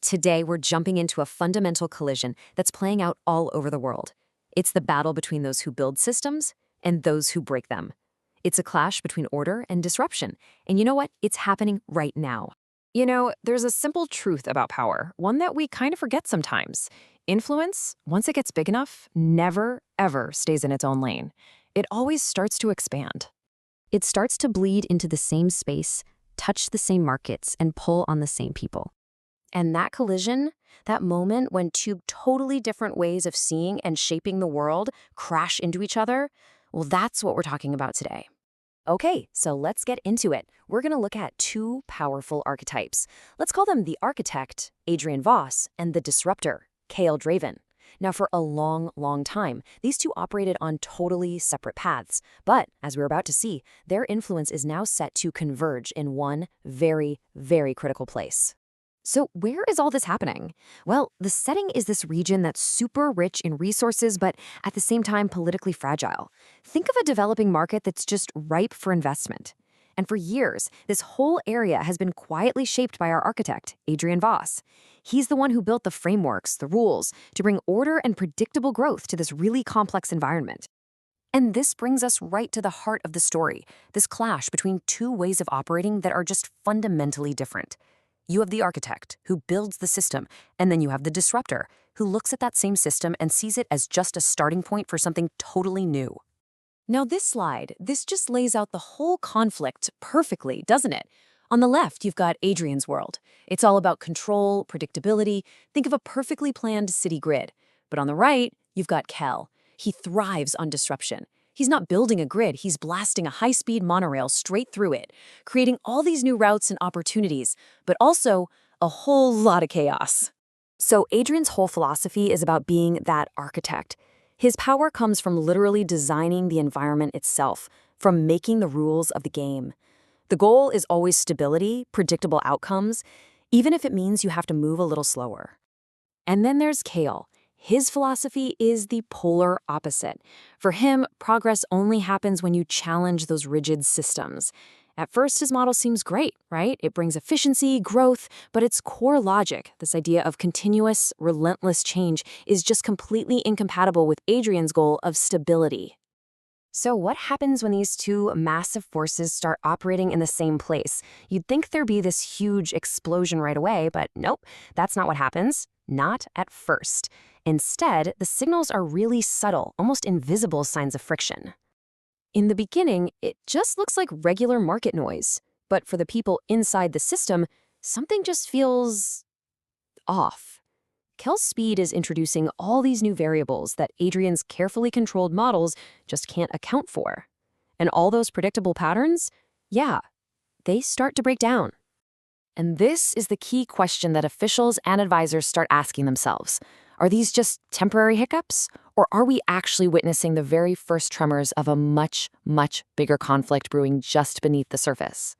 Today, we're jumping into a fundamental collision that's playing out all over the world. It's the battle between those who build systems and those who break them. It's a clash between order and disruption. And you know what? It's happening right now. There's a simple truth about power, one that we kind of forget sometimes. Influence, once it gets big enough, never, ever stays in its own lane. It always starts to expand. It starts to bleed into the same space, touch the same markets, and pull on the same people. And that collision, that moment when two totally different ways of seeing and shaping the world crash into each other, well, that's what we're talking about today. Okay, so let's get into it. We're going to look at two powerful archetypes. Let's call them the architect, Adrian Voss, and the disruptor, Cale Draven. Now, for a long, long time, these two operated on totally separate paths. But, as we're about to see, their influence is now set to converge in one very, very critical place. So where is all this happening? Well, the setting is this region that's super rich in resources, but at the same time politically fragile. Think of a developing market that's just ripe for investment. And for years, this whole area has been quietly shaped by our architect, Adrian Voss. He's the one who built the frameworks, the rules, to bring order and predictable growth to this really complex environment. And this brings us right to the heart of the story, this clash between two ways of operating that are just fundamentally different. You have the architect, who builds the system, and then you have the disruptor, who looks at that same system and sees it as just a starting point for something totally new. Now this just lays out the whole conflict perfectly, doesn't it? On the left, you've got Adrian's world. It's all about control, predictability. Think of a perfectly planned city grid. But on the right, you've got Kel. He thrives on disruption. He's not building a grid, he's blasting a high-speed monorail straight through it, creating all these new routes and opportunities, but also a whole lot of chaos. So Adrian's whole philosophy is about being that architect. His power comes from literally designing the environment itself, from making the rules of the game. The goal is always stability, predictable outcomes, even if it means you have to move a little slower. And then there's Cale. His philosophy is the polar opposite. For him, progress only happens when you challenge those rigid systems. At first, his model seems great, right? It brings efficiency, growth, but its core logic, this idea of continuous, relentless change, is just completely incompatible with Adrian's goal of stability. So what happens when these two massive forces start operating in the same place? You'd think there'd be this huge explosion right away, but nope, that's not what happens. Not at first. Instead, the signals are really subtle, almost invisible signs of friction. In the beginning, it just looks like regular market noise. But for the people inside the system, something just feels off. Kel's speed is introducing all these new variables that Adrian's carefully controlled models just can't account for. And all those predictable patterns, yeah, they start to break down. And this is the key question that officials and advisors start asking themselves. Are these just temporary hiccups? Or are we actually witnessing the very first tremors of a much, much bigger conflict brewing just beneath the surface?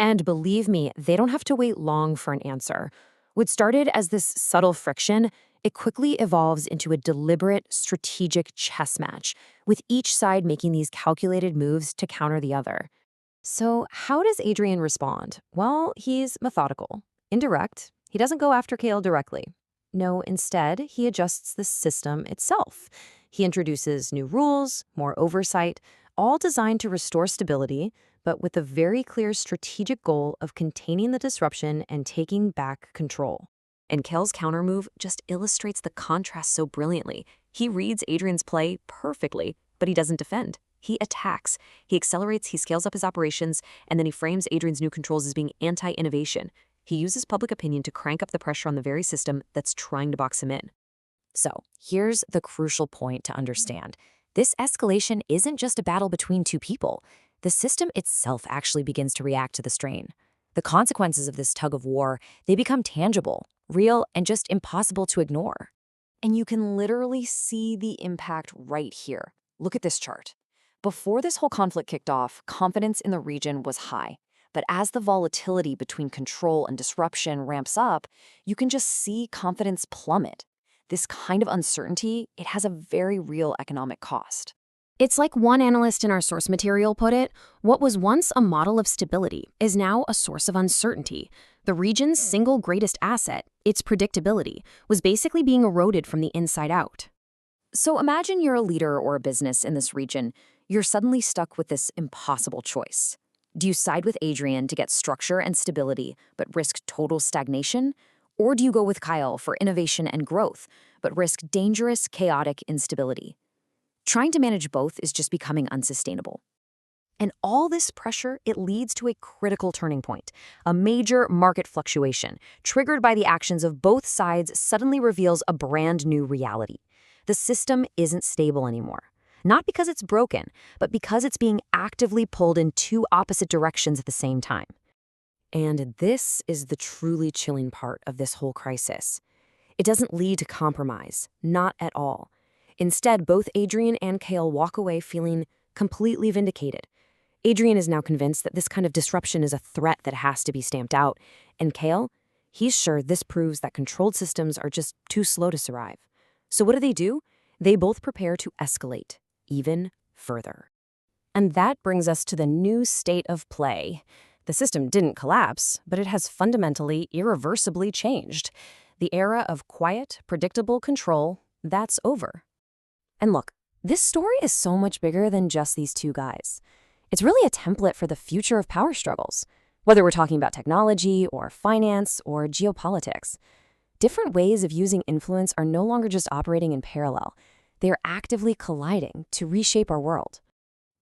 And believe me, they don't have to wait long for an answer. What started as this subtle friction, it quickly evolves into a deliberate, strategic chess match, with each side making these calculated moves to counter the other. So how does Adrian respond? Well, he's methodical, indirect. He doesn't go after Cale directly. No, instead, he adjusts the system itself. He introduces new rules, more oversight, all designed to restore stability, but with a very clear strategic goal of containing the disruption and taking back control. And Cale's countermove just illustrates the contrast so brilliantly. He reads Adrian's play perfectly, but he doesn't defend. He attacks, he accelerates, he scales up his operations, and then he frames Adrian's new controls as being anti-innovation. He uses public opinion to crank up the pressure on the very system that's trying to box him in. So, here's the crucial point to understand. This escalation isn't just a battle between two people. The system itself actually begins to react to the strain. The consequences of this tug of war, they become tangible, real, and just impossible to ignore. And you can literally see the impact right here. Look at this chart. Before this whole conflict kicked off, confidence in the region was high. But as the volatility between control and disruption ramps up, you can just see confidence plummet. This kind of uncertainty, it has a very real economic cost. It's like one analyst in our source material put it, what was once a model of stability is now a source of uncertainty. The region's single greatest asset, its predictability, was basically being eroded from the inside out. So imagine you're a leader or a business in this region. You're suddenly stuck with this impossible choice. Do you side with Adrian to get structure and stability, but risk total stagnation? Or do you go with Kyle for innovation and growth, but risk dangerous, chaotic instability? Trying to manage both is just becoming unsustainable. And all this pressure, it leads to a critical turning point. A major market fluctuation, triggered by the actions of both sides, suddenly reveals a brand new reality. The system isn't stable anymore. Not because it's broken, but because it's being actively pulled in two opposite directions at the same time. And this is the truly chilling part of this whole crisis. It doesn't lead to compromise, not at all. Instead, both Adrian and Kale walk away feeling completely vindicated. Adrian is now convinced that this kind of disruption is a threat that has to be stamped out, and Kale, he's sure this proves that controlled systems are just too slow to survive. So what do? They both prepare to escalate even further. And that brings us to the new state of play. The system didn't collapse, but it has fundamentally, irreversibly changed. The era of quiet, predictable control, that's over. And look, this story is so much bigger than just these two guys. It's really a template for the future of power struggles, whether we're talking about technology or finance or geopolitics. Different ways of using influence are no longer just operating in parallel. They are actively colliding to reshape our world.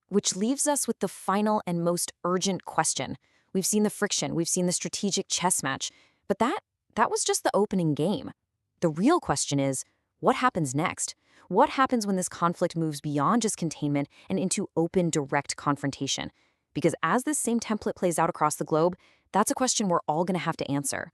Which leaves us with the final and most urgent question. We've seen the friction, we've seen the strategic chess match, but that was just the opening game. The real question is, what happens next? What happens when this conflict moves beyond just containment and into open, direct confrontation? Because as this same template plays out across the globe, that's a question we're all going to have to answer.